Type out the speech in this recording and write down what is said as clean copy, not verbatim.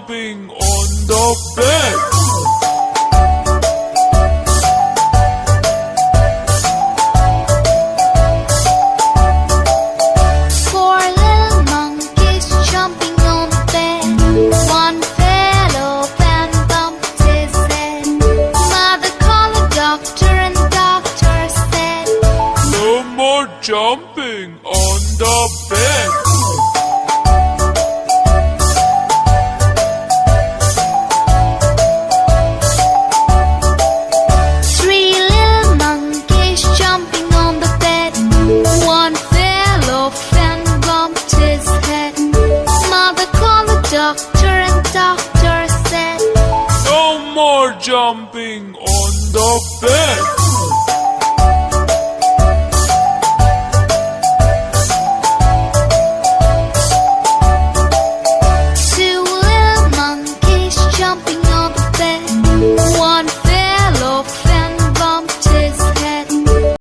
jumping on the bed. Four little monkeys jumping on the bed. One fell off and bumped his head. Mother called the doctor and the doctor said, No more jumping on the bed. Three little monkeys jumping on the bed. One fell off and bumped his head. Mother called the doctor and the doctor said, No more jumping on the bed.